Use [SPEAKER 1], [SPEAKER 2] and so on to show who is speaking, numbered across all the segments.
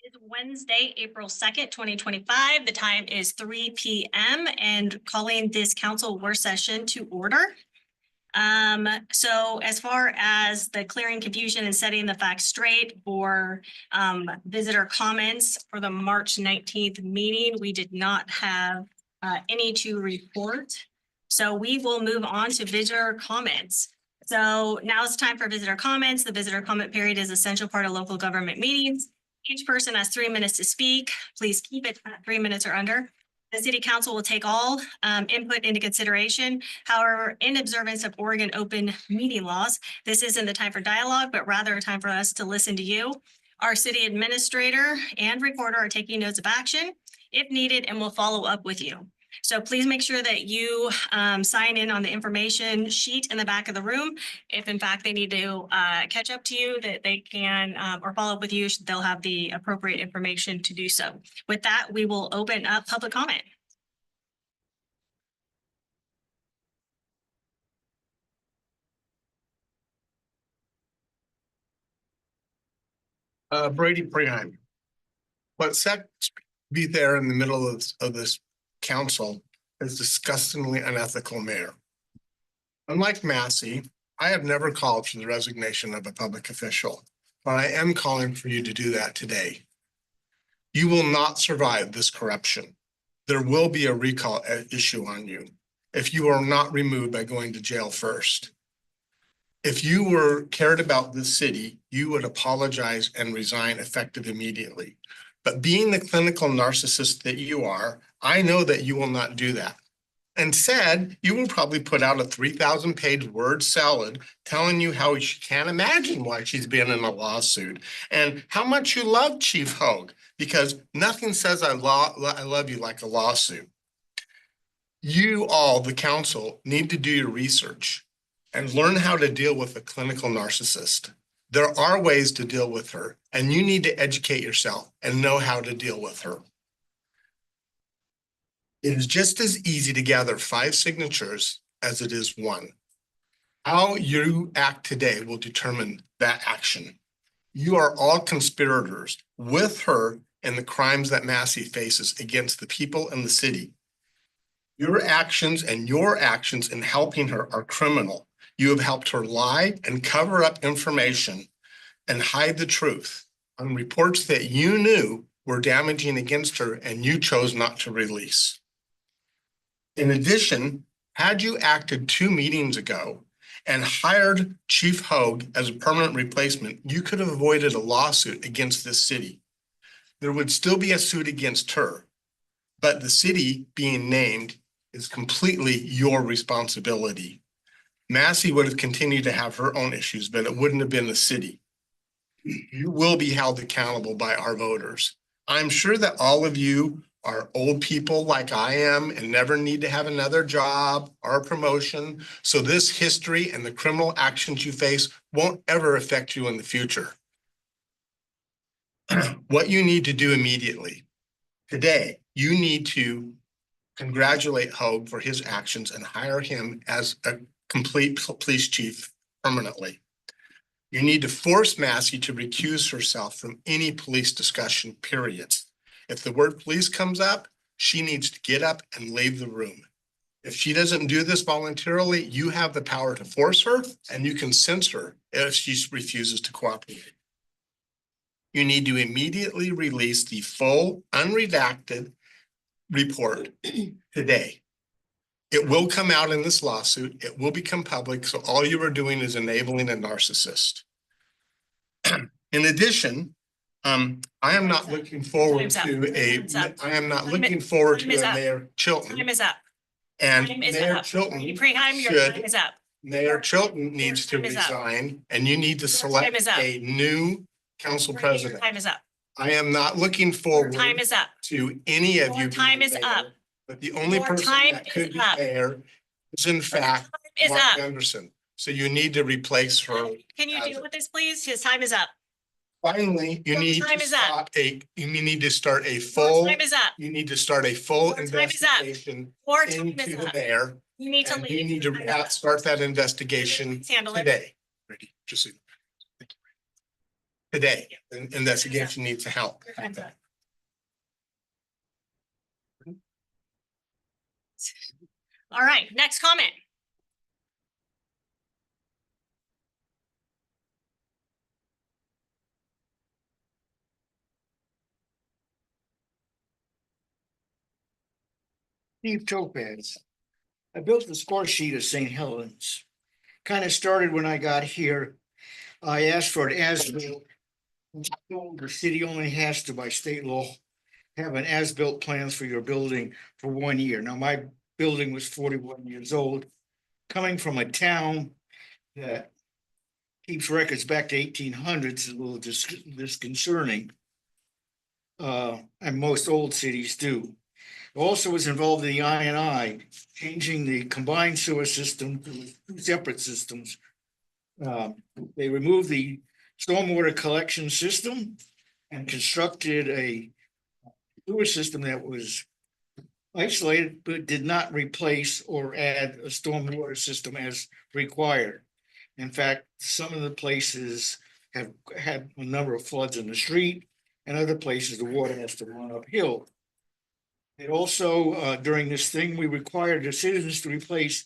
[SPEAKER 1] It's Wednesday, April 2nd, 2025. The time is 3 p.m. and calling this council work session to order. So as far as the clearing confusion and setting the facts straight for visitor comments for the March 19th meeting, we did not have any to report. So we will move on to visitor comments. So now it's time for visitor comments. The visitor comment period is an essential part of local government meetings. Each person has 3 minutes to speak. Please keep it at 3 minutes or under. The city council will take all input into consideration. However, in observance of Oregon open meeting laws, this isn't the time for dialogue, but rather a time for us to listen to you. Our city administrator and recorder are taking notes of action if needed and will follow up with you. So please make sure that you sign in on the information sheet in the back of the room. If in fact they need to catch up to you, that they can or follow up with you, they'll have the appropriate information to do so. With that, we will open up public comment.
[SPEAKER 2] Brady Preheim. What set be there in the middle of this council is disgustingly unethical mayor. Unlike Massey, I have never called for the resignation of a public official, but I am calling for you to do that today. You will not survive this corruption. There will be a recall issue on you if you are not removed by going to jail first. If you were cared about this city, you would apologize and resign effective immediately. But being the clinical narcissist that you are, I know that you will not do that. Instead, you will probably put out a 3,000-page word salad telling you how she can't imagine why she's been in a lawsuit and how much you love Chief Hogue, because nothing says I love you like a lawsuit. You all, the council, need to do your research and learn how to deal with a clinical narcissist. There are ways to deal with her, and you need to educate yourself and know how to deal with her. It is just as easy to gather 5 signatures as it is 1. How you act today will determine that action. You are all conspirators with her in the crimes that Massey faces against the people in the city. Your actions in helping her are criminal. You have helped her lie and cover up information and hide the truth on reports that you knew were damaging against her and you chose not to release. In addition, had you acted 2 meetings ago and hired Chief Hogue as a permanent replacement, you could have avoided a lawsuit against this city. There would still be a suit against her, but the city being named is completely your responsibility. Massey would have continued to have her own issues, but it wouldn't have been the city. You will be held accountable by our voters. I'm sure that all of you are old people like I am and never need to have another job or a promotion. So this history and the criminal actions you face won't ever affect you in the future. What you need to do immediately today, you need to congratulate Hogue for his actions and hire him as a complete police chief permanently. You need to force Massey to recuse herself from any police discussion, period. If the word police comes up, she needs to get up and leave the room. If she doesn't do this voluntarily, you have the power to force her and you can censor her if she refuses to cooperate. You need to immediately release the full, unredacted report today. It will come out in this lawsuit. It will become public. So all you are doing is enabling a narcissist. In addition, I am not looking forward to a Mayor Chilton.
[SPEAKER 1] Time is up.
[SPEAKER 2] And
[SPEAKER 1] Time is
[SPEAKER 2] Mayor
[SPEAKER 1] up.
[SPEAKER 2] Chilton
[SPEAKER 1] Preheim, your time is up.
[SPEAKER 2] Mayor Chilton needs to
[SPEAKER 1] time is up.
[SPEAKER 2] resign, and you need to
[SPEAKER 1] time
[SPEAKER 2] select
[SPEAKER 1] is up.
[SPEAKER 2] a new council
[SPEAKER 1] Your
[SPEAKER 2] president.
[SPEAKER 1] time is up.
[SPEAKER 2] I am not looking forward
[SPEAKER 1] Time is up.
[SPEAKER 2] to any of you.
[SPEAKER 1] Your time
[SPEAKER 2] being
[SPEAKER 1] is
[SPEAKER 2] mayor,
[SPEAKER 1] up.
[SPEAKER 2] But the only
[SPEAKER 1] Your
[SPEAKER 2] person
[SPEAKER 1] time
[SPEAKER 2] that could
[SPEAKER 1] is
[SPEAKER 2] be
[SPEAKER 1] up.
[SPEAKER 2] mayor is in fact
[SPEAKER 1] Is
[SPEAKER 2] Mark
[SPEAKER 1] up.
[SPEAKER 2] Anderson. So you need to replace her.
[SPEAKER 1] Can you deal with this, please? His time is up.
[SPEAKER 2] Finally, you
[SPEAKER 1] Your
[SPEAKER 2] need
[SPEAKER 1] time
[SPEAKER 2] to
[SPEAKER 1] is up.
[SPEAKER 2] you need to start a
[SPEAKER 1] Your
[SPEAKER 2] full,
[SPEAKER 1] time is up.
[SPEAKER 2] you need to start a full
[SPEAKER 1] Your time is up.
[SPEAKER 2] investigation
[SPEAKER 1] Your time is
[SPEAKER 2] into the
[SPEAKER 1] up.
[SPEAKER 2] mayor.
[SPEAKER 1] You need to
[SPEAKER 2] And
[SPEAKER 1] leave.
[SPEAKER 2] you need
[SPEAKER 1] Time is
[SPEAKER 2] to
[SPEAKER 1] up.
[SPEAKER 2] start that investigation
[SPEAKER 1] Please handle it.
[SPEAKER 2] today. Ready, just so you know. today, and investigation needs to help.
[SPEAKER 1] All right, next comment.
[SPEAKER 3] Steve Topaz. I built the score sheet of St. Helens. Kind of started when I got here. I asked for an as-built. The city only has to, by state law, have an as-built plans for your building for 1 year. Now, my building was 41 years old. Coming from a town that keeps records back to 1800s is a little disconcerting. And most old cities do. Also was involved in the I&I, changing the combined sewer system to two separate systems. They removed the stormwater collection system and constructed a sewer system that was isolated, but did not replace or add a stormwater system as required. In fact, some of the places have had a number of floods in the street, and other places the water has to run uphill. It also, during this thing, we required the citizens to replace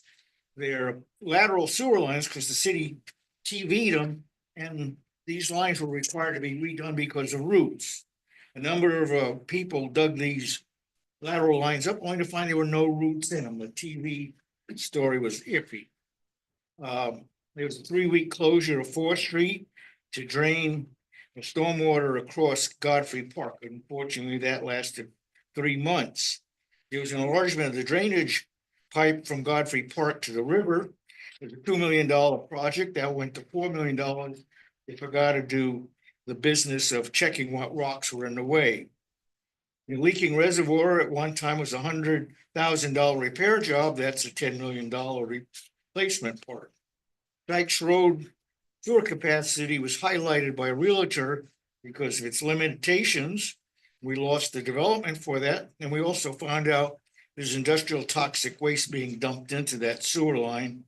[SPEAKER 3] their lateral sewer lines because the city TV'd them, and these lines were required to be redone because of roots. A number of people dug these lateral lines up, only to find there were no roots in them. The TV story was iffy. There was a 3-week closure of 4th Street to drain the stormwater across Godfrey Park. Unfortunately, that lasted 3 months. There was an enlargement of the drainage pipe from Godfrey Park to the river. It was a $2 million project that went to $4 million. They forgot to do the business of checking what rocks were in the way. The leaking reservoir at one time was $100,000 repair job. That's a $10 million replacement part. Dykes Road sewer capacity was highlighted by a realtor because of its limitations. We lost the development for that, and we also found out there's industrial toxic waste being dumped into that sewer line.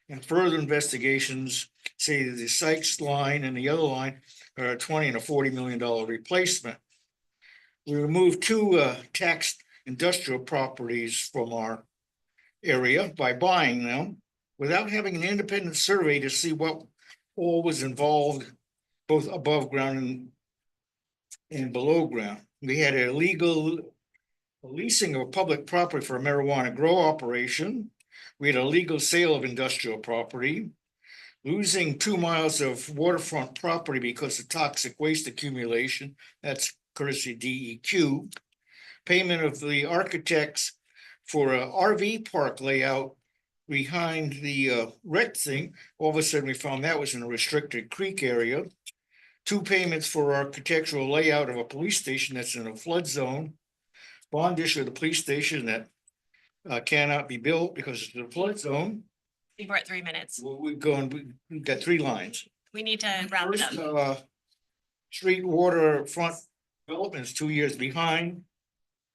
[SPEAKER 3] And further investigations say that the Sykes line and the other line are a $20 and a $40 million replacement. We removed 2 taxed industrial properties from our area by buying them without having an independent survey to see what all was involved, both above ground and below ground. We had a legal leasing of public property for a marijuana grow operation. We had a legal sale of industrial property, losing 2 miles of waterfront property because of toxic waste accumulation. That's courtesy DEQ. Payment of the architects for a RV park layout behind the rec thing. All of a sudden we found that was in a restricted creek area. 2 payments for architectural layout of a police station that's in a flood zone. Bond issue of the police station that cannot be built because it's in a flood zone.
[SPEAKER 1] We're at 3 minutes.
[SPEAKER 3] Well, we've got 3 lines.
[SPEAKER 1] We need to wrap it
[SPEAKER 3] First,
[SPEAKER 1] up.
[SPEAKER 3] street water front development is 2 years behind.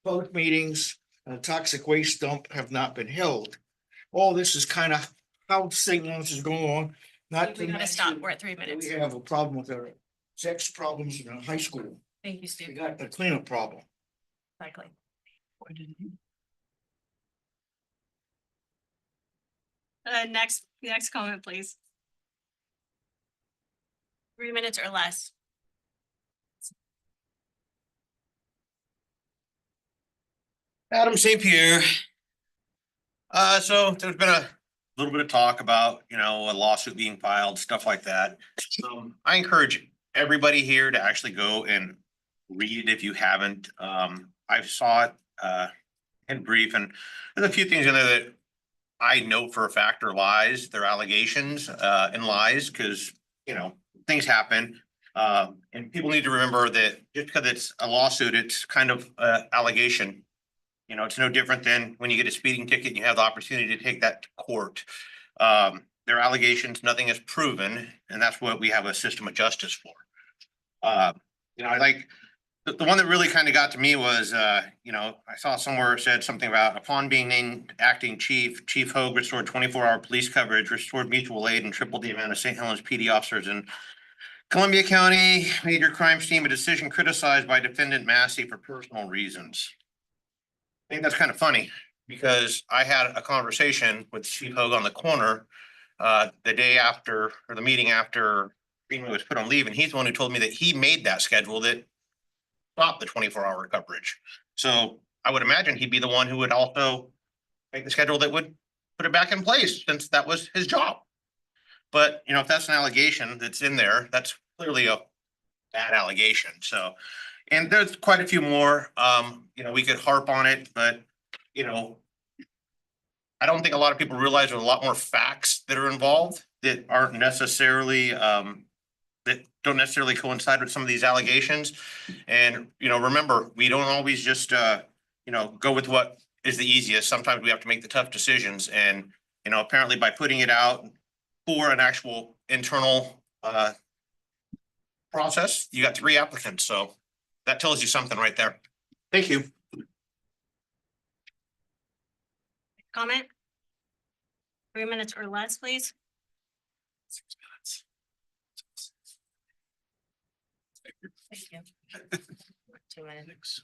[SPEAKER 3] Public meetings, toxic waste dump have not been held. All this is kind of how St. Lawrence is going along. Not
[SPEAKER 1] We
[SPEAKER 3] to
[SPEAKER 1] gotta stop.
[SPEAKER 3] mention
[SPEAKER 1] We're at 3 minutes.
[SPEAKER 3] we have a problem with our sex problems in our high school.
[SPEAKER 1] Thank you,
[SPEAKER 3] We
[SPEAKER 1] Steve.
[SPEAKER 3] got a cleanup problem.
[SPEAKER 1] Exactly. Next comment, please. 3 minutes or less.
[SPEAKER 4] Adam St. Pierre. So there's been a little bit of talk about, a lawsuit being filed, stuff like that. I encourage everybody here to actually go and read it if you haven't. I saw it in brief, and there's a few things in there that I know for a fact are lies. They're allegations and lies because, things happen. And people need to remember that just because it's a lawsuit, it's kind of allegation. It's no different than when you get a speeding ticket and you have the opportunity to take that to court. They're allegations, nothing is proven, and that's what we have a system of justice for. I like the one that really kind of got to me was, I saw somewhere said something about upon being named acting chief, Chief Hogue restored 24-hour police coverage, restored mutual aid, and tripled the amount of St. Helens PD officers in Columbia County Major Crimes Team, a decision criticized by defendant Massey for personal reasons. I think that's kind of funny because I had a conversation with Chief Hogue on the corner the day after, or the meeting after Greenway was put on leave, and he's the one who told me that he made that schedule that stopped the 24-hour coverage. So I would imagine he'd be the one who would also make the schedule that would put it back in place, since that was his job. But, you know, if that's an allegation that's in there, that's clearly a bad allegation. So, and there's quite a few more, you know, we could harp on it, but, you know, I don't think a lot of people realize there's a lot more facts that are involved that aren't necessarily, that don't necessarily coincide with some of these allegations. And, you know, remember, we don't always just, you know, go with what is the easiest. Sometimes we have to make the tough decisions. And, you know, apparently by putting it out for an actual internal, process, you got 3 applicants. So that tells you something right there. Thank you.
[SPEAKER 1] Comment? 3 minutes or less, please.
[SPEAKER 4] 6 minutes.
[SPEAKER 1] Thank you. 2 minutes.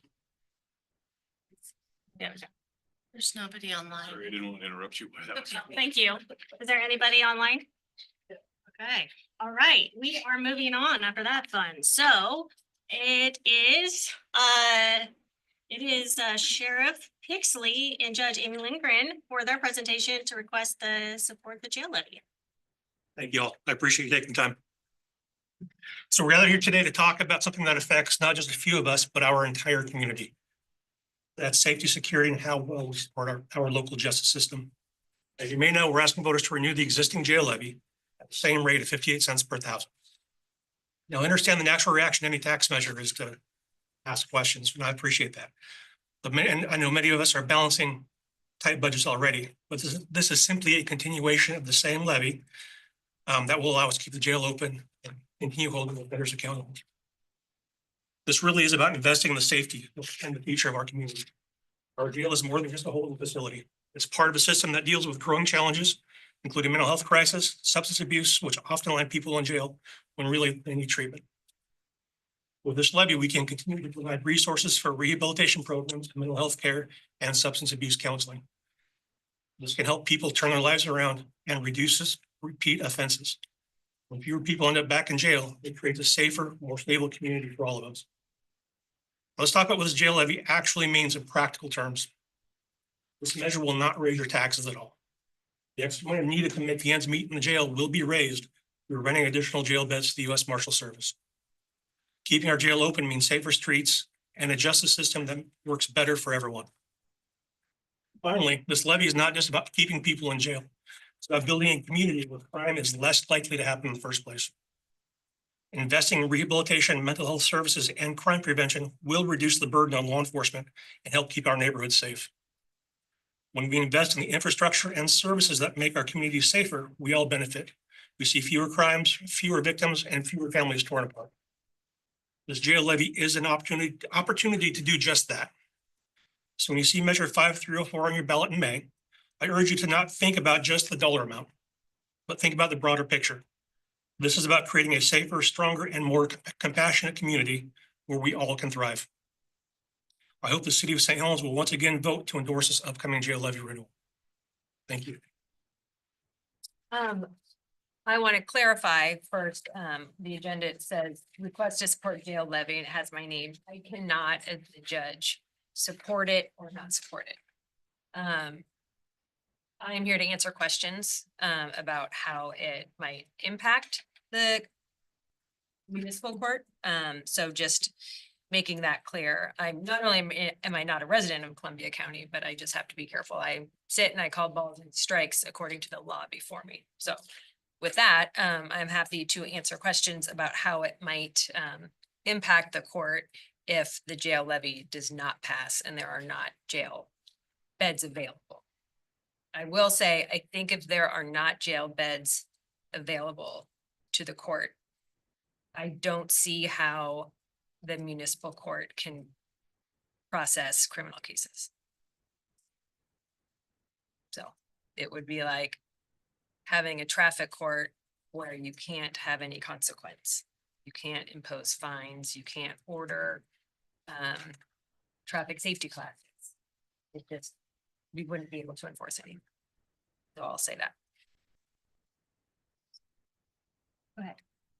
[SPEAKER 1] Yeah.
[SPEAKER 5] There's nobody online.
[SPEAKER 6] Sorry, I didn't want to interrupt you. but that was-
[SPEAKER 1] Okay, thank you. Is there anybody online? Okay, all right, we are moving on after that fun. So it is Sheriff Pixley and Judge Amy Lindgren for their presentation to request the support the jail levy.
[SPEAKER 7] Thank you all. I appreciate you taking the time. So we're gathered here today to talk about something that affects not just a few of us, but our entire community. That's safety, security, and how well we support our local justice system. As you may know, we're asking voters to renew the existing jail levy at the same rate of 58 cents per thousand. Now, I understand the natural reaction to any tax measure is to ask questions, and I appreciate that. And I know many of us are balancing tight budgets already, but this is simply a continuation of the same levy that will allow us to keep the jail open and continue holding the offenders accountable. This really is about investing in the safety and the future of our community. Our jail is more than just a holding facility. It's part of a system that deals with growing challenges, including mental health crisis, substance abuse, which often land people in jail when really they need treatment. With this levy, we can continue to provide resources for rehabilitation programs, mental health care, and substance abuse counseling. This can help people turn their lives around and reduces repeat offenses. When fewer people end up back in jail, it creates a safer, more stable community for all of us. Let's talk about what this jail levy actually means in practical terms. This measure will not raise your taxes at all. The extra money needed to make the ends meet in the jail will be raised through renting additional jail beds to the U.S. Marshal Service. Keeping our jail open means safer streets and a justice system that works better for everyone. Finally, this levy is not just about keeping people in jail. It's about building a community where crime is less likely to happen in the first place. Investing in rehabilitation, mental health services, and crime prevention will reduce the burden on law enforcement and help keep our neighborhoods safe. When we invest in the infrastructure and services that make our communities safer, we all benefit. We see fewer crimes, fewer victims, and fewer families torn apart. This jail levy is an opportunity to do just that. So when you see Measure 5304 on your ballot in May, I urge you to not think about just the dollar amount, but think about the broader picture. This is about creating a safer, stronger, and more compassionate community where we all can thrive. I hope the city of St. Helens will once again vote to endorse this upcoming jail levy renewal. Thank you.
[SPEAKER 5] I want to clarify first, the agenda, it says request to support jail levy, and it has my name. I cannot, as the judge, support it or not support it. I am here to answer questions, about how it might impact the municipal court. So just making that clear. I'm not only am I not a resident of Columbia County, but I just have to be careful. I sit and I call balls and strikes according to the law before me. So with that, I'm happy to answer questions about how it might impact the court if the jail levy does not pass and there are not jail beds available. I will say, I think if there are not jail beds available to the court, I don't see how the municipal court can process criminal cases. So it would be like having a traffic court where you can't have any consequence. You can't impose fines, you can't order traffic safety classes. It just, we wouldn't be able to enforce any. So I'll say that.
[SPEAKER 1] Go ahead.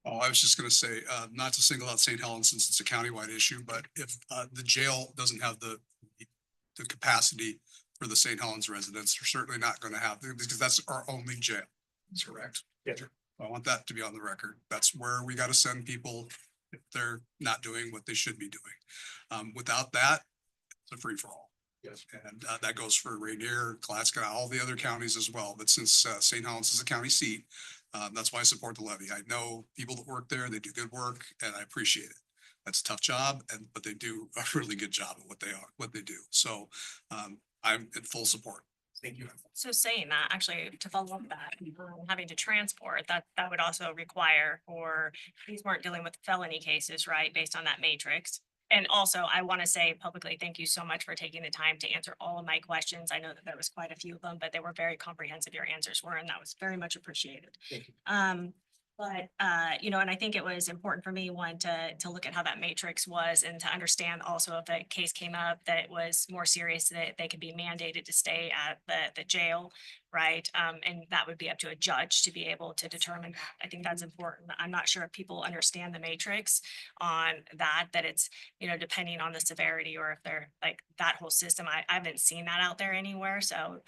[SPEAKER 8] Oh, I was just gonna say, not to single out St. Helens since it's a countywide issue, but if the jail doesn't have the capacity for the St. Helens residents, they're certainly not gonna have, because that's our only jail. That's correct.
[SPEAKER 7] Yeah.
[SPEAKER 8] I want that to be on the record. That's where we gotta send people if they're not doing what they should be doing. Without that, it's a free for all.
[SPEAKER 7] Yes.
[SPEAKER 8] And that goes for Rainier, Alaska, all the other counties as well. But since St. Helens is a county seat, that's why I support the levy. I know people that work there, they do good work and I appreciate it. That's a tough job but they do a really good job at what they do. So I'm in full support. Thank you.
[SPEAKER 1] So saying that, actually, to follow up that, having to transport, that would also require, or these weren't dealing with felony cases, right, based on that matrix. And also, I want to say publicly, thank you so much for taking the time to answer all of my questions. I know that there was quite a few of them, but they were very comprehensive. Your answers were, and that was very much appreciated.
[SPEAKER 7] Thank you.
[SPEAKER 1] But, and I think it was important for me, one, to look at how that matrix was and to understand also if the case came up, that it was more serious, that they could be mandated to stay at the jail, right? And that would be up to a judge to be able to determine that. I think that's important. I'm not sure if people understand the matrix on that it's, depending on the severity or if they're like that whole system. I haven't seen that out there anywhere. So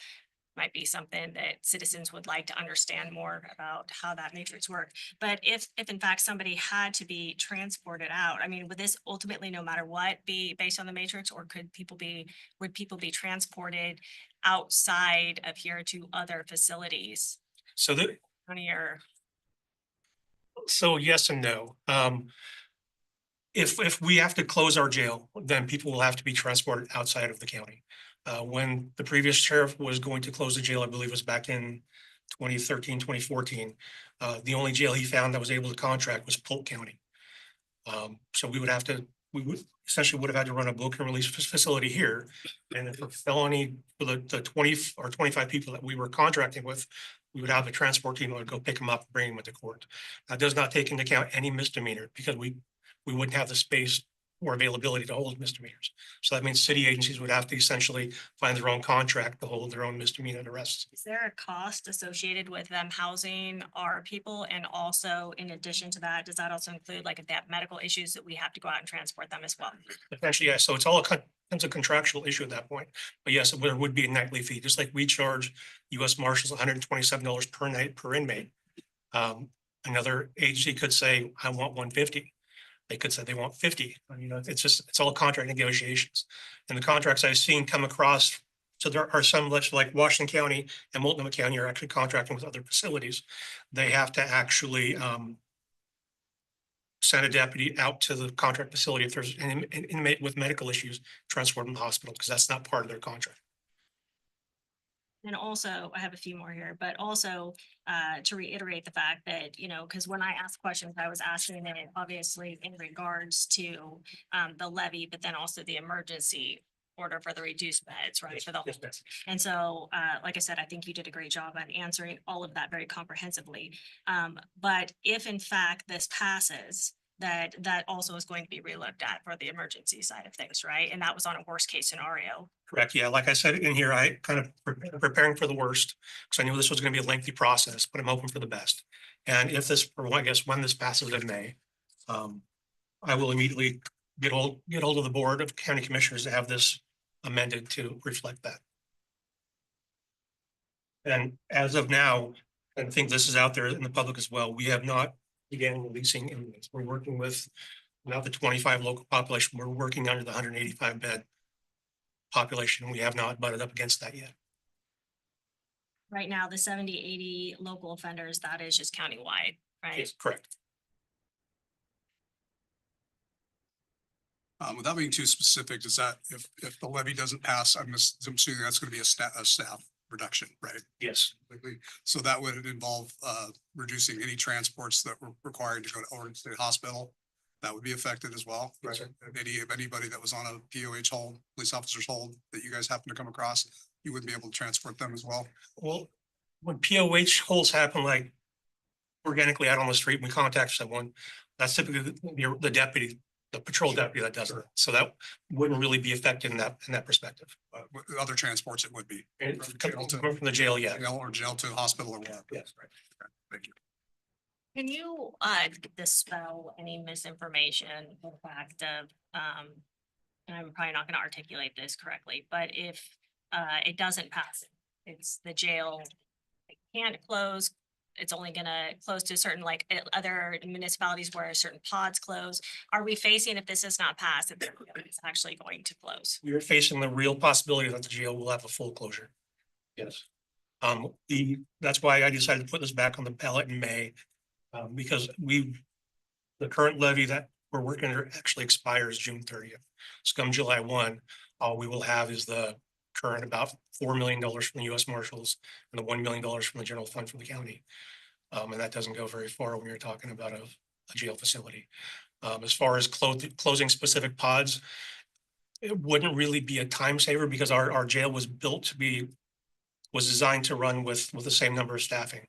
[SPEAKER 1] might be something that citizens would like to understand more about how that matrix worked. But if in fact somebody had to be transported out, I mean, would this ultimately, no matter what, be based on the matrix, or would people be transported outside of here to other facilities?
[SPEAKER 7] So that, so yes and no. If we have to close our jail, then people will have to be transported outside of the county. When the previous sheriff was going to close the jail, I believe it was back in 2013, 2014. The only jail he found that was able to contract was Polk County. So we would essentially would have had to run a book and release facility here. And for felony, for the 20 or 25 people that we were contracting with, we would have a transport team that would go pick them up, and bring them into court. That does not take into account any misdemeanor, because we wouldn't have the space or availability to hold misdemeanors. So that means city agencies would have to essentially find their own contract to hold their own misdemeanor arrests.
[SPEAKER 1] Is there a cost associated with them housing our people? And also, in addition to that, does that also include, like, if they have medical issues, that we have to go out and transport them as well?
[SPEAKER 7] Essentially, yes. So it's all it's a contractual issue at that point. But yes, there would be a nightly fee, just like we charge U.S. Marshals $127 per night per inmate. Another agency could say, I want $150. They could say they want 50. It's all contract negotiations. And the contracts I've seen come across, so there are some like Washington County and Multnomah County are actually contracting with other facilities. They have to actually send a deputy out to the contract facility if there's an inmate with medical issues, transport them to the hospital, because that's not part of their contract.
[SPEAKER 1] And also, I have a few more here, but also to reiterate the fact that, because when I asked questions, I was asking it obviously in regards to the levy, but then also the emergency order for the reduced beds, right? For the
[SPEAKER 7] Yes, ma'am.
[SPEAKER 1] And so, like I said, I think you did a great job on answering all of that very comprehensively. But if in fact this passes, that also is going to be relooked at for the emergency side of things, right? And that was on a worst case scenario.
[SPEAKER 7] Correct. Yeah, like I said in here, I kind of preparing for the worst, because I knew this was going to be a lengthy process, but I'm hoping for the best. And if this, or I guess when this passes in May, I will immediately get hold of the board of county commissioners to have this amended to reflect that. And as of now, I think this is out there in the public as well, we have not began releasing inmates. We're working with not the 25 local population. We're working under the 185 bed population. We have not butted up against that yet.
[SPEAKER 1] Right now, the 70, 80 local offenders, that is just countywide, right?
[SPEAKER 7] Yes, correct.
[SPEAKER 8] Without being too specific, does that, if the levy doesn't pass, I'm assuming that's going to be a staff reduction, right?
[SPEAKER 7] Yes.
[SPEAKER 8] So that would involve reducing any transports that were required to go to Oregon State Hospital. That would be affected as well.
[SPEAKER 7] Right.
[SPEAKER 8] Anybody that was on a POH hold, police officer's hold, that you guys happen to come across, you wouldn't be able to transport them as well.
[SPEAKER 7] Well, when POH holds happen, like organically out on the street and we contact someone, that's typically the deputy, the patrol deputy that does it. So that wouldn't really be affected in that perspective.
[SPEAKER 8] With other transports, it would be.
[SPEAKER 7] And coming from the jail, yeah.
[SPEAKER 8] Jail to hospital or whatever.
[SPEAKER 7] Yes, right.
[SPEAKER 8] Thank you.
[SPEAKER 1] Can you dispel any misinformation, or the fact of, and I'm probably not gonna articulate this correctly, but if it doesn't pass, it's the jail, it can't close, it's only gonna close to certain, like, other municipalities where certain pods close. Are we facing, if this does not pass, that it's actually going to close?
[SPEAKER 7] We are facing the real possibility that the jail will have a full closure. Yes. That's why I decided to put this back on the ballot in May. Because the current levy that we're working under actually expires June 30th. So come July 1, all we will have is the current about $4 million from the US Marshals and the $1 million from the general fund from the county. And that doesn't go very far when you're talking about a jail facility. As far as closing specific pods, it wouldn't really be a time saver because our jail was designed to run with the same number of staffing.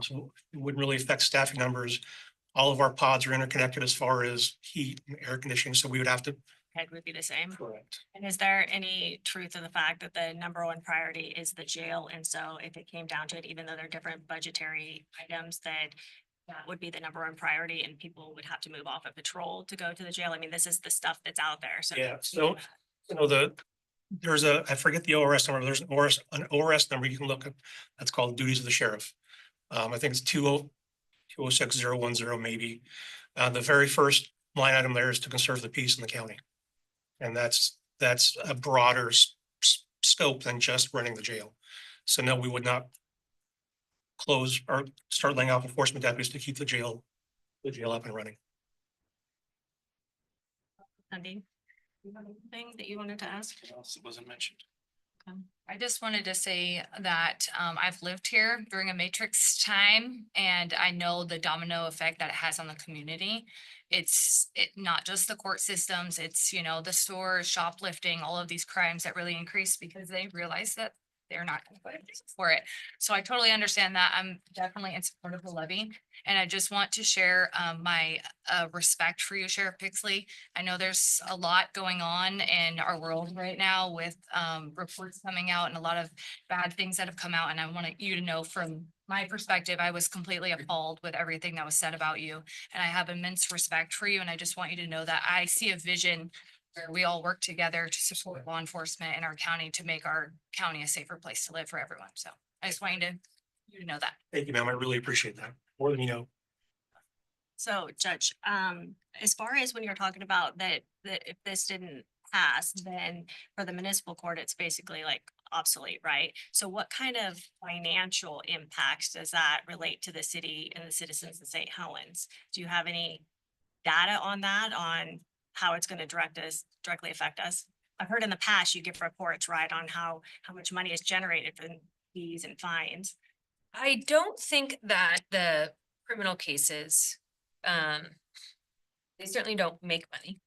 [SPEAKER 7] So it wouldn't really affect staffing numbers. All of our pods are interconnected as far as heat and air conditioning, so we would have to.
[SPEAKER 1] Head would be the same.
[SPEAKER 7] Correct.
[SPEAKER 1] And is there any truth to the fact that the number one priority is the jail? And so if it came down to it, even though they're different budgetary items, that would be the number one priority and people would have to move off of patrol to go to the jail? I mean, this is the stuff that's out there, so.
[SPEAKER 7] Yeah, so, there's I forget the ORS number, there's an ORS number you can look at, that's called duties of the sheriff. I think it's 206,010 maybe. The very first line item there is to conserve the peace in the county. And that's a broader scope than just running the jail. So no, we would not close or start laying off enforcement deputies to keep the jail up and running.
[SPEAKER 1] Andy, you have anything that you wanted to ask?
[SPEAKER 6] Else wasn't mentioned.
[SPEAKER 9] I just wanted to say that I've lived here during a matrix time and I know the domino effect that it has on the community. It's not just the court systems, it's, the stores, shoplifting, all of these crimes that really increase because they realize that they're not going to put for it. So I totally understand that. I'm definitely in support of the levy. And I just want to share my respect for you, Sheriff Pixley. I know there's a lot going on in our world right now with reports coming out and a lot of bad things that have come out. And I want you to know from my perspective, I was completely appalled with everything that was said about you. And I have immense respect for you. And I just want you to know that I see a vision where we all work together to support law enforcement in our county to make our county a safer place to live for everyone. So I just want you to know that.
[SPEAKER 7] Thank you, ma'am. I really appreciate that. More than you know.
[SPEAKER 1] So Judge, as far as when you're talking about that if this didn't pass, then for the municipal court, it's basically like obsolete, right? So what kind of financial impacts does that relate to the city and the citizens of St. Helens? Do you have any data on that, on how it's going to directly affect us? I've heard in the past you give reports, right, on how much money is generated from fees and fines.
[SPEAKER 5] I don't think that the criminal cases, they certainly don't make money.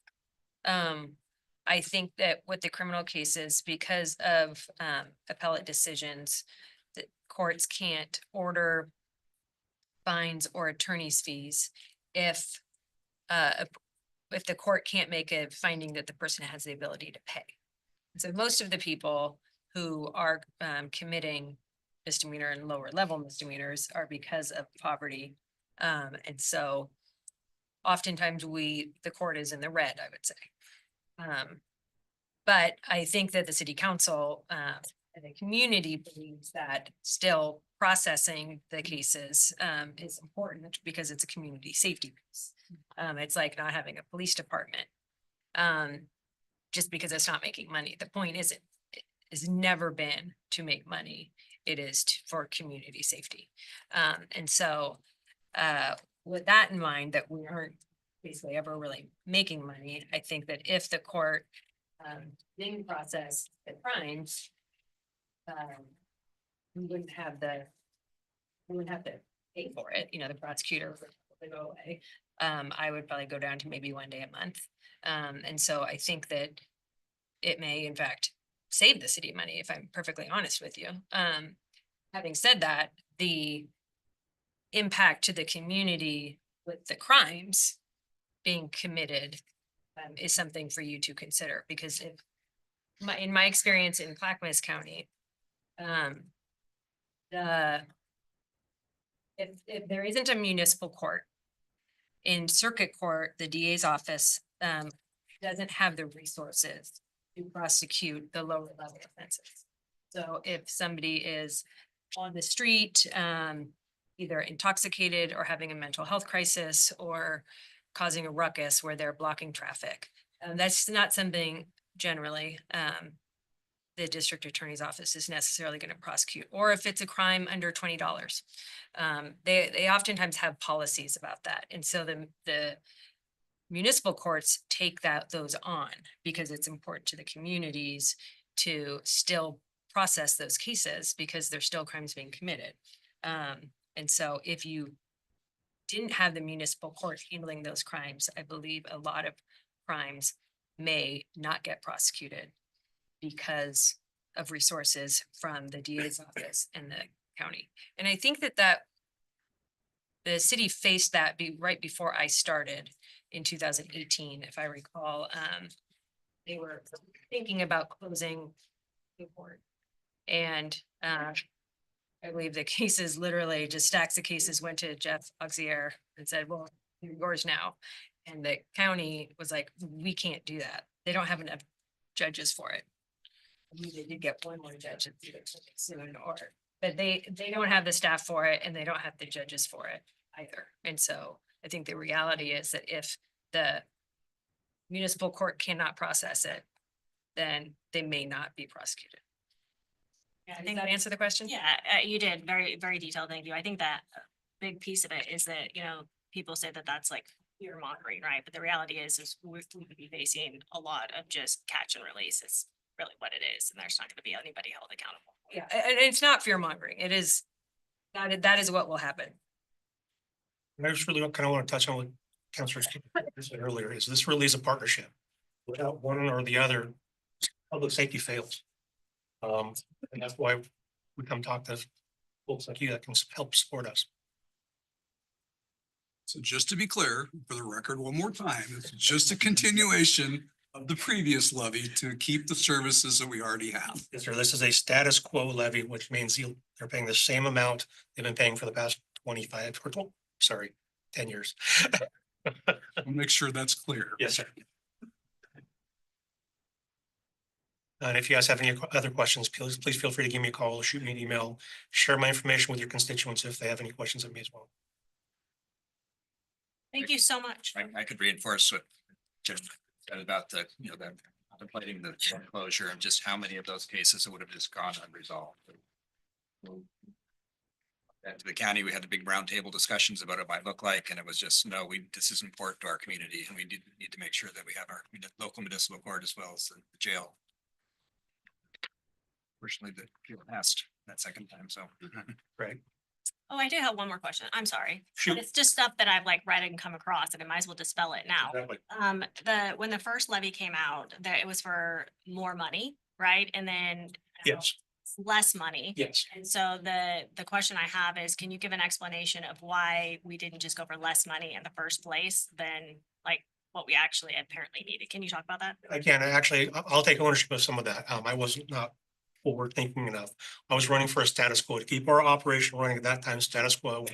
[SPEAKER 5] I think that with the criminal cases, because of appellate decisions, the courts can't order fines or attorney's fees if the court can't make a finding that the person has the ability to pay. So most of the people who are committing misdemeanor and lower level misdemeanors are because of poverty. And so oftentimes the court is in the red, I would say. But I think that the city council and the community believes that still processing the cases is important because it's a community safety piece. It's like not having a police department just because it's not making money. The point is it has never been to make money. It is for community safety. And so with that in mind, that we aren't basically ever really making money, I think that if the court didn't process the crimes, we wouldn't have to pay for it. The prosecutor would go away. I would probably go down to maybe 1 day a month. And so I think that it may in fact save the city money, if I'm perfectly honest with you. Having said that, the impact to the community with the crimes being committed is something for you to consider, because if in my experience in Clackamas County, the if there isn't a municipal court, in circuit court, the DA's office doesn't have the resources to prosecute the lower level offenses. So if somebody is on the street, either intoxicated or having a mental health crisis or causing a ruckus where they're blocking traffic, that's not something generally the district attorney's office is necessarily going to prosecute, or if it's a crime under $20. They oftentimes have policies about that. And so the municipal courts take those on because it's important to the communities to still process those cases because there's still crimes being committed. And so if you didn't have the municipal court handling those crimes, I believe a lot of crimes may not get prosecuted because of resources from the DA's office and the county. And I think that the city faced that right before I started in 2018, if I recall. They were thinking about closing the court. And I believe the cases, literally just stacks of cases, went to Jeff Auxier and said, well, you're yours now. And the county was like, we can't do that. They don't have enough judges for it. I mean, they did get one more judge soon, but they don't have the staff for it and they don't have the judges for it either. And so I think the reality is that if the municipal court cannot process it, then they may not be prosecuted.
[SPEAKER 1] Yeah, I
[SPEAKER 5] Does
[SPEAKER 1] think
[SPEAKER 5] that answer the question?
[SPEAKER 1] Yeah, you did. Very, very detailed. Thank you. I think that a big piece of it is that, people say that that's like fear mongering, right? But the reality is we could be facing a lot of just catch and release. It's really what it is. And there's not going to be anybody held accountable.
[SPEAKER 5] Yeah, and it's not fear mongering. It is, that is what will happen.
[SPEAKER 7] And I just really kind of want to touch on what Councilor said earlier, is this really is a partnership. Without one or the other, public safety fails. And that's why we come talk to folks like you that can help support us.
[SPEAKER 8] So just to be clear, for the record, one more time, it's just a continuation of the previous levy to keep the services that we already have.
[SPEAKER 7] Yes, sir. This is a status quo levy, which means they're paying the same amount they've been paying for the past 10 years.
[SPEAKER 8] I'll make sure that's clear.
[SPEAKER 7] Yes, sir. And if you guys have any other questions, please feel free to give me a call or shoot me an email. Share my information with your constituents if they have any questions of me as well.
[SPEAKER 1] Thank you so much.
[SPEAKER 6] I could reinforce what Jim said about the contemplating the closure and just how many of those cases would have just gone unresolved. And to the county, we had the big roundtable discussions about what it might look like, and it was just, no, this is important to our community, and we need to make sure that we have our local municipal court as well as the jail. Fortunately, the jail passed that second time, so.
[SPEAKER 7] Right.
[SPEAKER 1] Oh, I do have one more question. I'm sorry.
[SPEAKER 7] Shoot.
[SPEAKER 1] It's just stuff that I've read and come across, and I might as well dispel it now.
[SPEAKER 7] Exactly.
[SPEAKER 1] When the first levy came out, it was for more money, right? And then
[SPEAKER 7] Yes,
[SPEAKER 1] less money.
[SPEAKER 7] yes.
[SPEAKER 1] And so the question I have is, can you give an explanation of why we didn't just go for less money in the first place than what we actually apparently needed? Can you talk about that?
[SPEAKER 7] I can actually, I'll take ownership of some of that. I was not forward thinking enough. I was running for a status quo to keep our operation running at that time, status quo.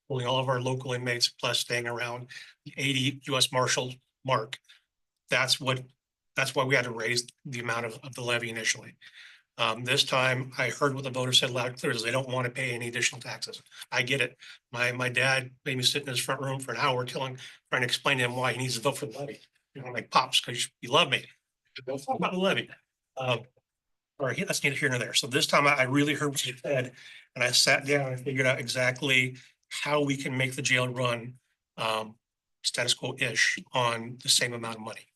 [SPEAKER 7] Holding all of our local inmates plus staying around the 80 US Marshal mark. That's why we had to raise the amount of the levy initially. This time I heard what the voters said loud and clear is they don't want to pay any additional taxes. I get it. My dad made me sit in his front room for an hour trying to explain to him why he needs to vote for the levy. I'm like, Pops, because you love me. Don't talk about the levy. That's neither here nor there. So this time I really heard what you said, and I sat down and figured out exactly how we can make the jail run status quo-ish on the same amount of money.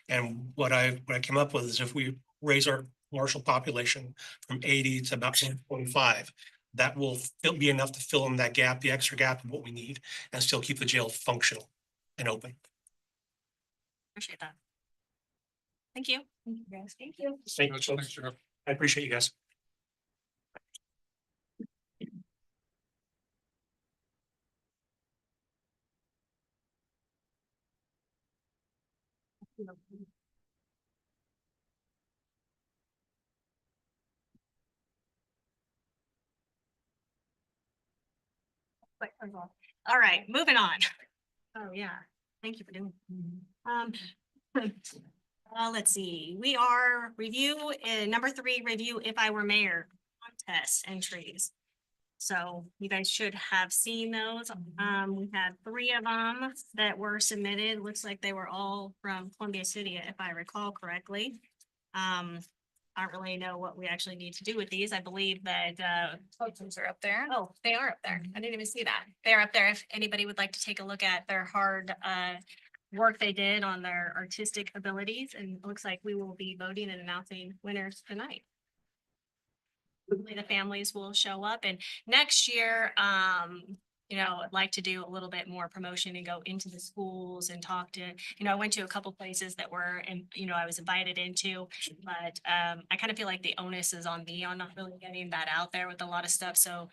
[SPEAKER 7] And what I came up with is if we raise our Marshal population from 80 to about 125, that will be enough to fill in that gap, the extra gap of what we need, and still keep the jail functional and open.
[SPEAKER 1] Appreciate that. Thank you. Thank you, guys. Thank you.
[SPEAKER 7] Thank you, folks.
[SPEAKER 8] Sheriff.
[SPEAKER 7] I appreciate you guys.
[SPEAKER 1] All right, moving on. Oh, yeah, thank you for doing. Let's see, we are number 3, review if I were mayor contest entries. So you guys should have seen those. We had 3 of them that were submitted. Looks like they were all from Columbia City, if I recall correctly. I don't really know what we actually need to do with these. I believe that,
[SPEAKER 9] Photos are up there.
[SPEAKER 1] oh, they are up there. I didn't even see that. They're up there. If anybody would like to take a look at their hard, work they did on their artistic abilities, and it looks like we will be voting and announcing winners tonight. Hopefully the families will show up, and next year, I'd like to do a little bit more promotion and go into the schools and talk to, I went to a couple places that were, and, I was invited into, but, I kind of feel like the onus is on me on not really getting that out there with a lot of stuff. So,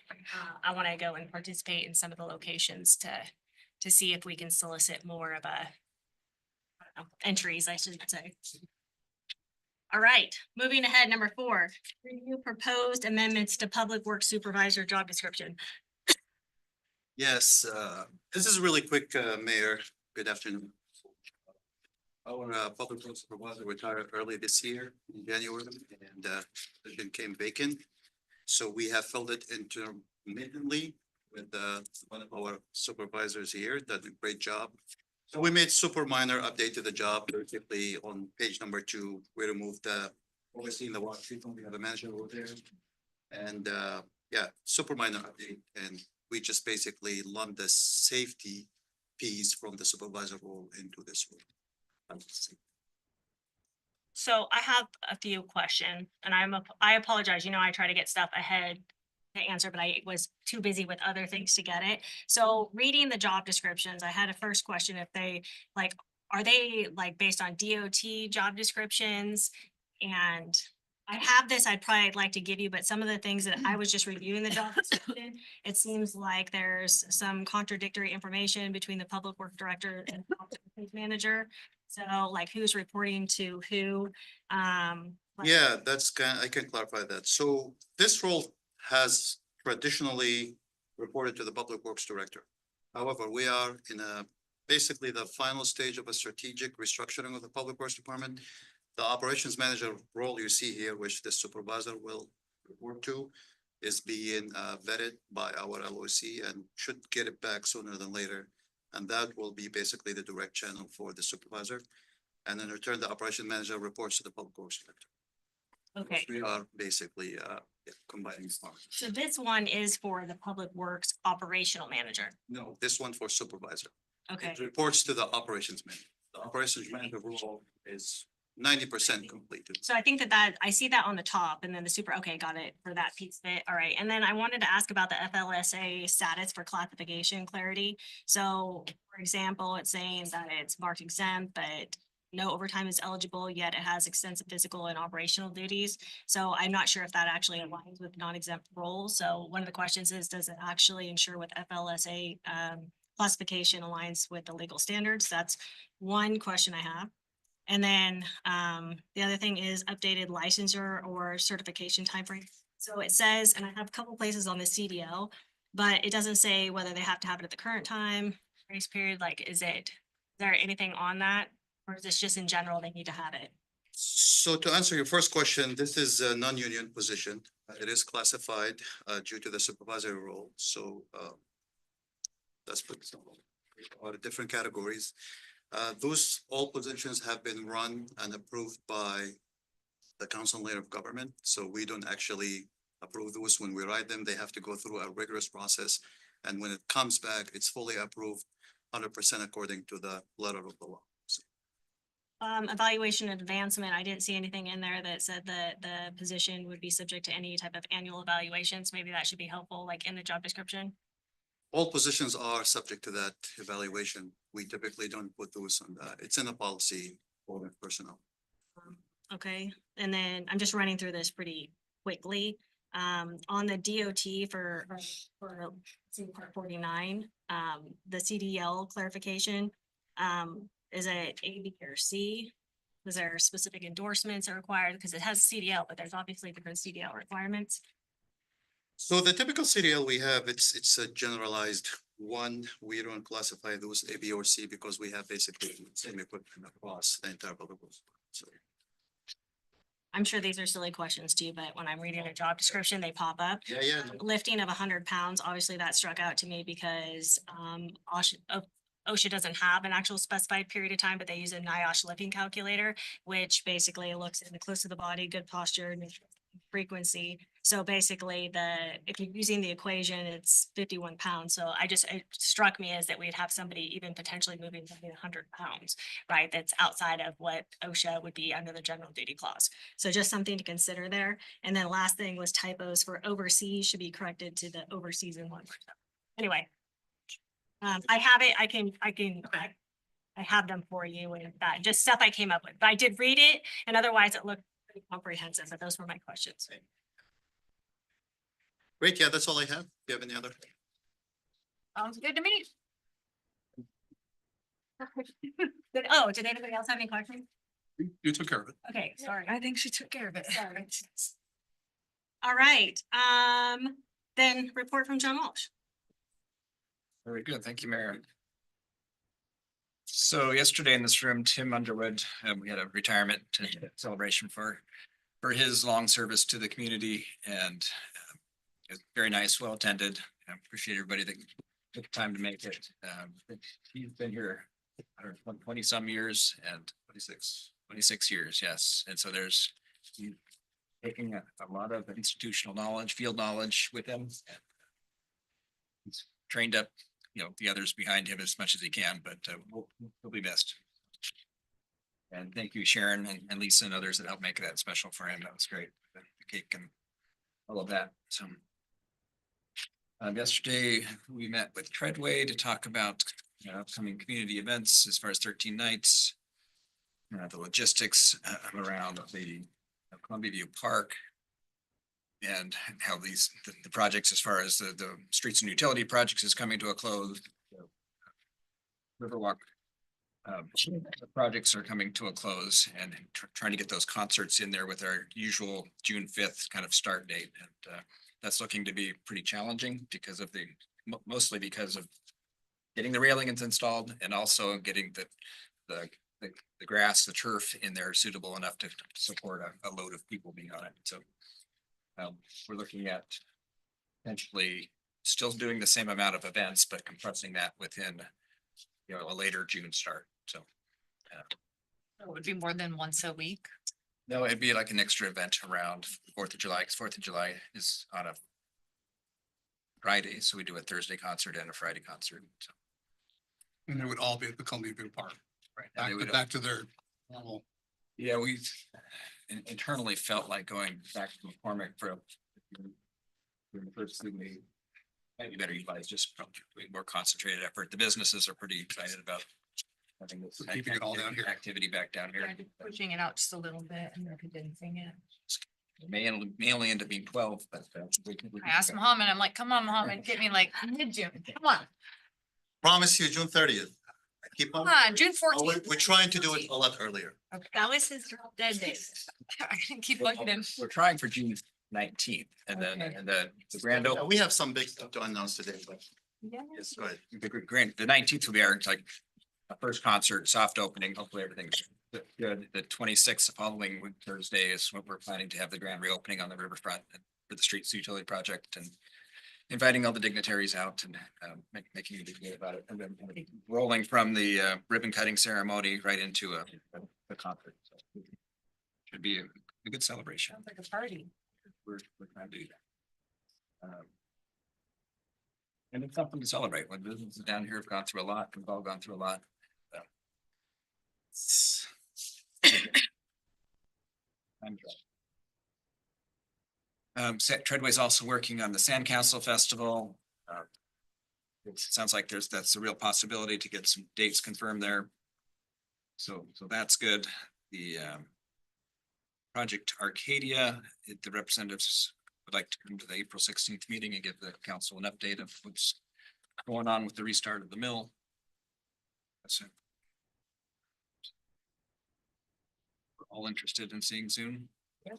[SPEAKER 1] I want to go and participate in some of the locations to see if we can solicit more of entries, I should say. All right, moving ahead, number 4, review proposed amendments to Public Works Supervisor job description.
[SPEAKER 10] Yes, this is really quick, Mayor. Good afternoon. Our public works supervisor retired early this year in January, and position came vacant. So we have filled it intermittently with one of our supervisors here, did a great job. So we made super minor update to the job. Basically, on page number 2, we removed overseeing the water treatment. We have a manager over there. And super minor update. And we just basically lumped the safety piece from the supervisor role into this role.
[SPEAKER 1] So I have a few questions, and I apologize, I try to get stuff ahead to answer, but I was too busy with other things to get it. So reading the job descriptions, I had a first question, if they, are they based on DOT job descriptions? And I have this, I'd probably like to give you, but some of the things that I was just reviewing the job description, it seems like there's some contradictory information between the public work director and the operations manager. So who's reporting to who?
[SPEAKER 10] Yeah, I can clarify that. So this role has traditionally reported to the Public Works Director. However, we are in basically the final stage of a strategic restructuring of the Public Works Department. The Operations Manager role you see here, which the supervisor will report to, is being vetted by our LOC and should get it back sooner than later. And that will be basically the direct channel for the supervisor. And in return, the Operations Manager reports to the Public Works Director.
[SPEAKER 1] Okay,
[SPEAKER 10] We are basically combining smart.
[SPEAKER 1] so this one is for the Public Works Operational Manager.
[SPEAKER 10] No, this one for supervisor.
[SPEAKER 1] Okay,
[SPEAKER 10] It reports to the operations manager. The operations manager role is 90% completed.
[SPEAKER 1] so I think that I see that on the top, and then the okay, got it for that piece of it. All right, and then I wanted to ask about the FLSA status for classification clarity. So, for example, it's saying that it's marked exempt, but no overtime is eligible, yet it has extensive physical and operational duties. So I'm not sure if that actually aligns with non-exempt roles. So one of the questions is, does it actually ensure with FLSA classification aligns with the legal standards? That's one question I have. And then the other thing is updated licensure or certification timeframe. So it says, and I have a couple places on the CDL, but it doesn't say whether they have to have it at the current time, grace period, is there anything on that? Or is this just in general, they need to have it?
[SPEAKER 10] So to answer your first question, this is a non-union position. It is classified due to the supervisory role. So that's put are different categories. Those all positions have been run and approved by the Council Layer of Government. So we don't actually approve those when we write them. They have to go through a rigorous process. And when it comes back, it's fully approved 100% according to the letter of the law. So,
[SPEAKER 1] Evaluation and advancement, I didn't see anything in there that said that the position would be subject to any type of annual evaluations. Maybe that should be helpful, in the job description.
[SPEAKER 10] all positions are subject to that evaluation. We typically don't put those on it's in the policy for the personnel.
[SPEAKER 1] Okay, and then I'm just running through this pretty quickly. On the DOT for Part 49, the CDL clarification. Is it A, B, or C? Was there specific endorsements are required? Because it has CDL, but there's obviously different CDL requirements.
[SPEAKER 10] So the typical CDL we have, it's a generalized one. We don't classify those A, B, or C because we have basically the same equipment across the entire public works. So
[SPEAKER 1] I'm sure these are silly questions to you, but when I'm reading a job description, they pop up.
[SPEAKER 10] yeah.
[SPEAKER 1] Lifting of 100 pounds, obviously that struck out to me because OSHA doesn't have an actual specified period of time, but they use a NIOSH lifting calculator, which basically looks at the close of the body, good posture, and frequency. So basically if you're using the equation, it's 51 pounds. So it struck me as that we'd have somebody even potentially moving something 100 pounds, right? That's outside of what OSHA would be under the general duty clause. So just something to consider there. And then last thing was typos for overseas should be corrected to the overseas in one. Anyway. I have it, I have them for you and that, just stuff I came up with, but I did read it and otherwise it looked pretty comprehensive, but those were my questions.
[SPEAKER 10] Great, yeah, that's all I have. Do you have any other?
[SPEAKER 9] Sounds good to me.
[SPEAKER 1] Did anybody else have any questions?
[SPEAKER 8] You took care of it.
[SPEAKER 1] Okay, sorry.
[SPEAKER 9] I think she took care of it.
[SPEAKER 1] Sorry. All right, then report from John Walsh.
[SPEAKER 6] Very good. Thank you, Mayor. So yesterday in this room, Tim Underwood, we had a retirement celebration for his long service to the community, and it was very nice, well attended. I appreciate everybody that took time to make it. He's been here 20 some years and 26 years, yes. And so there's taking a lot of institutional knowledge, field knowledge with him. He's trained up, the others behind him as much as he can, but he'll be missed. And thank you, Sharon and Lisa and others that helped make that special for him. That was great. The cake and all of that. So yesterday we met with Treadway to talk about upcoming community events as far as 13 nights, the logistics around the Columbia View Park, and how the projects as far as the streets and utility projects is coming to a close. Riverwalk the projects are coming to a close, and trying to get those concerts in there with our usual June 5th kind of start date. And that's looking to be pretty challenging because of mostly because of getting the railings installed and also getting the grass, the turf in there suitable enough to support a load of people being on it. So we're looking at potentially still doing the same amount of events, but compressing that within, a later June start. So
[SPEAKER 9] It would be more than once a week.
[SPEAKER 6] no, it'd be like an extra event around 4th of July, because 4th of July is on a Friday. So we do a Thursday concert and a Friday concert. So,
[SPEAKER 8] And it would all be at the Columbia View Park,
[SPEAKER 6] right. And they would-
[SPEAKER 8] back to their normal.
[SPEAKER 6] Yeah, we internally felt like going back to McCormick for the first thing we maybe better utilize just probably more concentrated effort. The businesses are pretty excited about having this
[SPEAKER 8] Keeping it all down here.
[SPEAKER 6] activity back down here.
[SPEAKER 9] Pushing it out just a little bit and they're condensing it.
[SPEAKER 6] It may only end up being 12, but
[SPEAKER 9] I asked Mohammed, I'm like, come on, Mohammed, get me like mid-June. Come on,
[SPEAKER 10] Promise you June 30th. Keep on.
[SPEAKER 9] come on, June
[SPEAKER 10] Oh,
[SPEAKER 9] 14th.
[SPEAKER 10] we're trying to do it a lot earlier.
[SPEAKER 1] That was his drop dead days.
[SPEAKER 9] I can keep bugging him.
[SPEAKER 6] We're trying for June 19th, and then
[SPEAKER 9] Okay.
[SPEAKER 6] and the grand
[SPEAKER 10] Yeah,
[SPEAKER 6] opening.
[SPEAKER 10] we have some big stuff to announce today, but yes, go ahead.
[SPEAKER 6] The 19th will be our first concert, soft opening. Hopefully everything's good. The 26th, the following week, Thursday, is what we're planning to have the grand reopening on the riverfront for the streets utility project, and inviting all the dignitaries out and making a big deal about it, and then kind of rolling from the ribbon cutting ceremony right into a concert. So should be a good celebration.
[SPEAKER 9] Sounds like a party.
[SPEAKER 6] We're trying to do that. And it's something to celebrate when businesses down here have gone through a lot, we've all gone through a lot. Treadway's also working on the Sandcastle Festival. It sounds like that's a real possibility to get some dates confirmed there. So that's good. The Project Arcadia, the representatives would like to come to the April 16th meeting and give the council an update of what's going on with the restart of the mill. That's it. all interested in seeing soon.
[SPEAKER 5] Yep.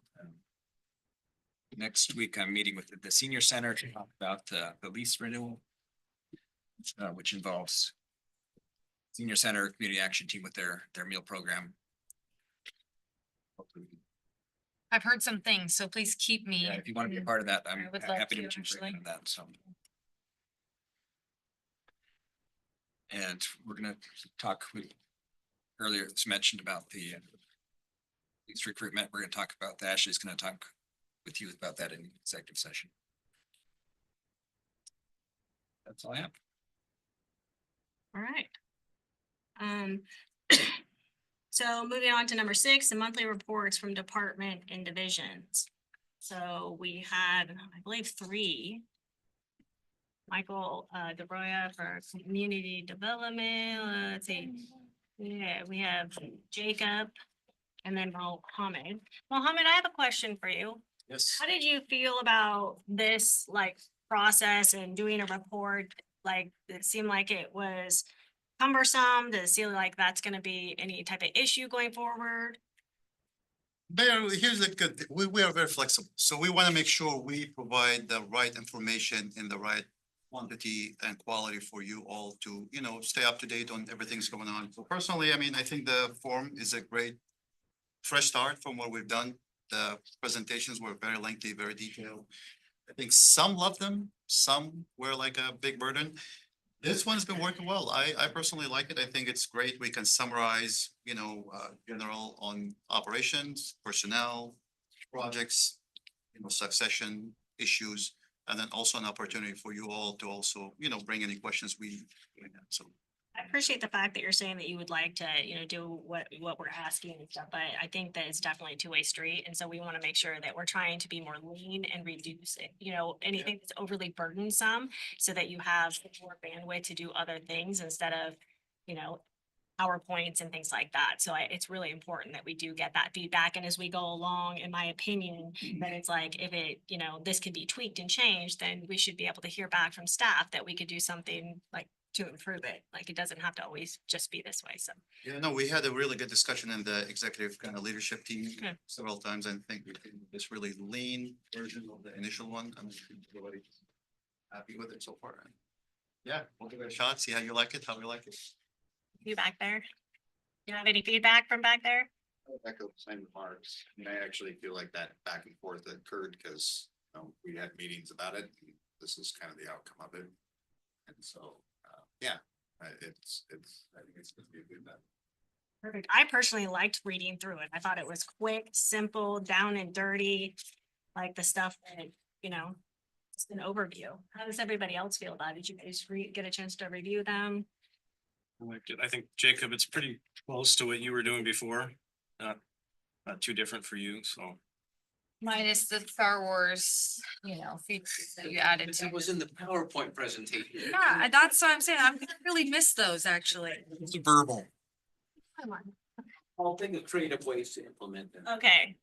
[SPEAKER 6] Next week, I'm meeting with the senior center to talk about the lease renewal. Which involves senior center community action team with their meal program. Hopefully,
[SPEAKER 9] I've heard some things, so please keep me.
[SPEAKER 6] yeah, if you want to be a part of that, I'm
[SPEAKER 9] I would love
[SPEAKER 6] happy to
[SPEAKER 9] to,
[SPEAKER 6] get you
[SPEAKER 9] actually.
[SPEAKER 6] on that, so. And we're gonna talk with, earlier it was mentioned about the lease recruitment. We're gonna talk about that. Ashley's gonna talk with you about that in executive session. That's all I have.
[SPEAKER 1] All right. So moving on to number 6, the monthly reports from department and divisions. So we had, I believe, 3. Michael DeBroya for community development, let's see. Yeah, we have Jacob and then Mohammed. Mohammed, I have a question for you.
[SPEAKER 3] Yes.
[SPEAKER 1] How did you feel about this like process and doing a report? Like, it seemed like it was cumbersome. Does it seem like that's gonna be any type of issue going forward?
[SPEAKER 10] Mayor, here's the good, we are very flexible, so we want to make sure we provide the right information in the right quantity and quality for you all to, you know, stay up to date on everything's going on. So personally, I mean, I think the form is a great fresh start from what we've done. The presentations were very lengthy, very detailed. I think some loved them, some were like a big burden. This one's been working well. I personally like it. I think it's great. We can summarize, you know, general on operations, personnel, projects, you know, succession issues, and then also an opportunity for you all to also, you know, bring any questions we have. So
[SPEAKER 1] I appreciate the fact that you're saying that you would like to, you know, do what we're asking and stuff, but I think that it's definitely a two-way street. And so we want to make sure that we're trying to be more lean and reduce it, you know, anything that's overly burdensome so that you have more bandwidth to do other things instead of, you know, PowerPoints and things like that. So it's really important that we do get that feedback. And as we go along, in my opinion, that it's like, if it, you know, this could be tweaked and changed, then we should be able to hear back from staff that we could do something like to improve it. Like, it doesn't have to always just be this way. So
[SPEAKER 10] yeah, no, we had a really good discussion in the executive kind of leadership team
[SPEAKER 1] Good.
[SPEAKER 10] several times. I think we did this really lean version of the initial one. I'm everybody happy with it so far. Yeah, we'll give it a shot, see how you like it, how we like it.
[SPEAKER 1] you back there? You have any feedback from back there?
[SPEAKER 11] Echo the same remarks. I mean, I actually feel like that back and forth occurred because, you know, we had meetings about it. And this is kind of the outcome of it. And so, yeah, I think it's gonna be a good bet.
[SPEAKER 1] Perfect. I personally liked reading through it. I thought it was quick, simple, down and dirty, like the stuff that, you know, just an overview. How does everybody else feel about it? Did you guys get a chance to review them?
[SPEAKER 12] I liked it. I think, Jacob, it's pretty close to what you were doing before. Not too different for you, so.
[SPEAKER 9] Minus the Star Wars, you know, features that you added to.
[SPEAKER 13] It was in the PowerPoint presentation.
[SPEAKER 9] Yeah, that's what I'm saying. I'm gonna really miss those, actually.
[SPEAKER 8] It's verbal.
[SPEAKER 1] Come on.
[SPEAKER 13] I'll think of creative ways to implement them.
[SPEAKER 1] Okay.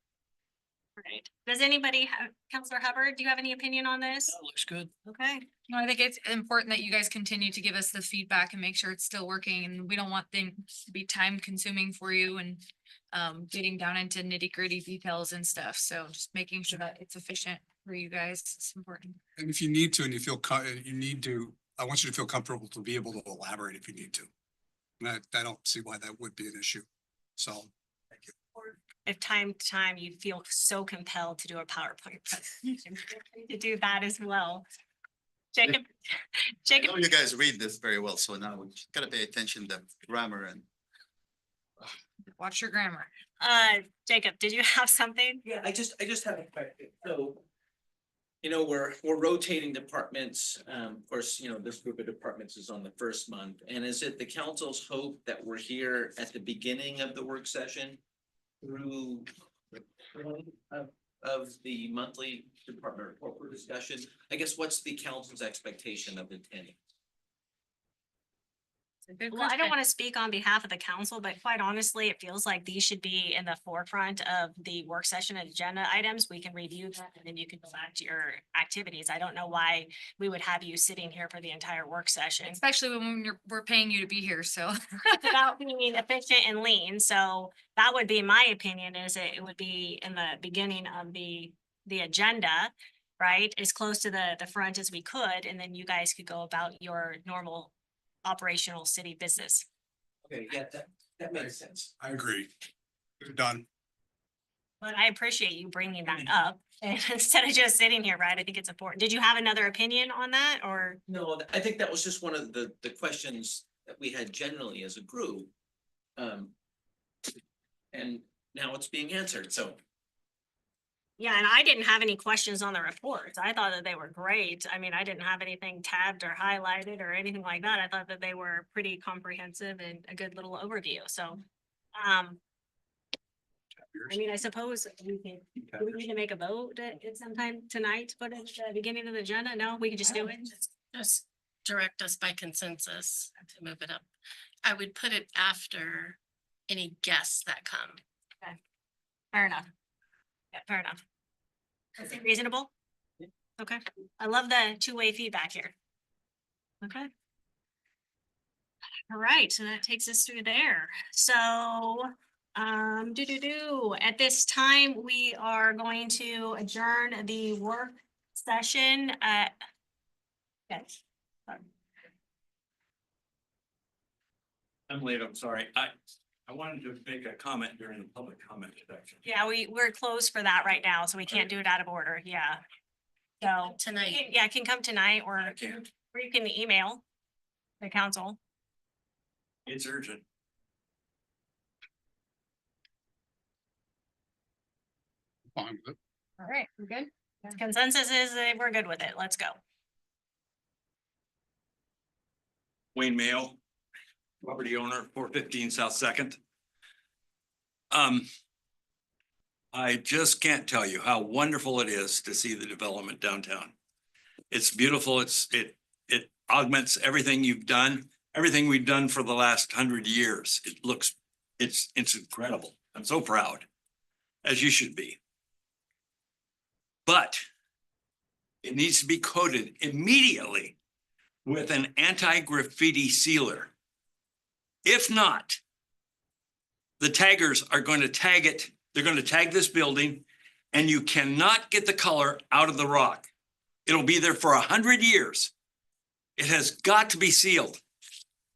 [SPEAKER 1] All right. Does anybody have, Counselor Hubbard, do you have any opinion on this?
[SPEAKER 13] Looks good.
[SPEAKER 1] Okay.
[SPEAKER 9] No, I think it's important that you guys continue to give us the feedback and make sure it's still working, and we don't want things to be time consuming for you and getting down into nitty gritty details and stuff. So just making sure that it's efficient for you guys is important.
[SPEAKER 8] And if you need to, and you feel, you need to, I want you to feel comfortable to be able to elaborate if you need to. And I don't see why that would be an issue. So, thank you.
[SPEAKER 1] If time to time you feel so compelled to do a PowerPoint presentation, to do that as well. Jacob,
[SPEAKER 10] I
[SPEAKER 1] Jacob,
[SPEAKER 10] know you guys read this very well, so now we just gotta pay attention to grammar and
[SPEAKER 9] Watch your grammar.
[SPEAKER 1] Jacob, did you have something?
[SPEAKER 13] Yeah, I just have a question. So, you know, we're rotating departments. Of course, you know, this group of departments is on the first month. And is it the council's hope that we're here at the beginning of the work session through of the monthly department report for discussion? I guess what's the council's expectation of attending?
[SPEAKER 1] Well, I don't want to speak on behalf of the council, but quite honestly, it feels like these should be in the forefront of the work session agenda items. We can review that and then you can go back to your activities. I don't know why we would have you sitting here for the entire work session.
[SPEAKER 9] Especially when we're paying you to be here, so.
[SPEAKER 1] It's about being efficient and lean, so that would be my opinion, is it would be in the beginning of the agenda, right? As close to the front as we could, and then you guys could go about your normal operational city business.
[SPEAKER 13] Okay, yeah, that makes sense.
[SPEAKER 8] I agree. Done.
[SPEAKER 1] But I appreciate you bringing that up and instead of just sitting here, right? I think it's important. Did you have another opinion on that or?
[SPEAKER 13] No, I think that was just one of the questions that we had generally as a group. And now it's being answered, so.
[SPEAKER 1] Yeah, and I didn't have any questions on the reports. I thought that they were great. I mean, I didn't have anything tabbed or highlighted or anything like that. I thought that they were pretty comprehensive and a good little overview, so. I mean, I suppose we can, do we need to make a vote at sometime tonight, but at the beginning of the agenda? No, we can just do it.
[SPEAKER 14] Just direct us by consensus to move it up. I would put it after any guests that come.
[SPEAKER 1] Fair enough. Yeah, fair enough. Is it reasonable? Okay, I love the two-way feedback here. Okay. All right, so that takes us through there. So, at this time, we are going to adjourn the work session at. Yes.
[SPEAKER 15] I'm late, I'm sorry. I wanted to make a comment during the public comment section.
[SPEAKER 1] Yeah, we're closed for that right now, so we can't do it out of order, yeah. So,
[SPEAKER 14] Tonight.
[SPEAKER 1] yeah, it can come tonight or
[SPEAKER 15] I can't.
[SPEAKER 1] you can email the council.
[SPEAKER 15] It's urgent.
[SPEAKER 8] Fine with it.
[SPEAKER 1] All right, we're good. Consensus is that we're good with it. Let's go.
[SPEAKER 15] Wayne Mayo, property owner, 415 South Second. I just can't tell you how wonderful it is to see the development downtown. It's beautiful. It augments everything you've done, everything we've done for the last 100 years. It's incredible. I'm so proud, as you should be. But it needs to be coated immediately with an anti-graffiti sealer. If not, the taggers are going to tag it. They're going to tag this building and you cannot get the color out of the rock. It'll be there for 100 years. It has got to be sealed.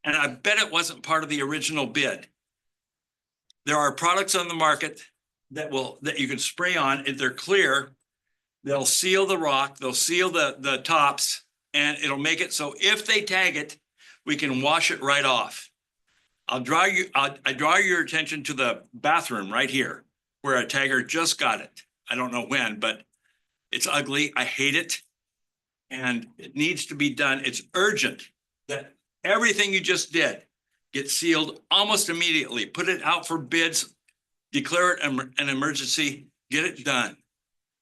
[SPEAKER 15] And I bet it wasn't part of the original bid. There are products on the market that you can spray on. If they're clear, they'll seal the rock, they'll seal the tops, and it'll make it so if they tag it, we can wash it right off. I draw your attention to the bathroom right here where a tagger just got it. I don't know when, but it's ugly. I hate it. And it needs to be done. It's urgent that everything you just did get sealed almost immediately. Put it out for bids, declare it an emergency, get it done.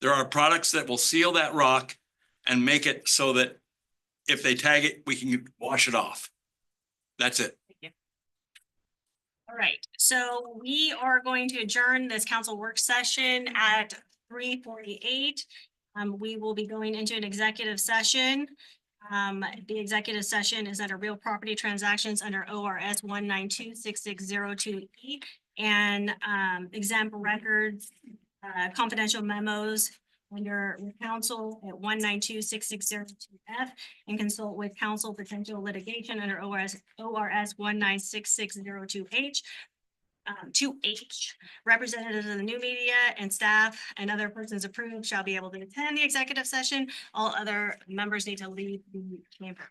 [SPEAKER 15] There are products that will seal that rock and make it so that if they tag it, we can wash it off. That's it.
[SPEAKER 1] All right, so we are going to adjourn this council work session at 3:48. We will be going into an executive session. The executive session is under real property transactions under ORS 1926602E and exempt records, confidential memos under counsel at 1926602F and consult with counsel potential litigation under ORS 1966002H. 2H, representatives of the new media and staff and other persons approved shall be able to attend the executive session. All other members need to leave the chamber.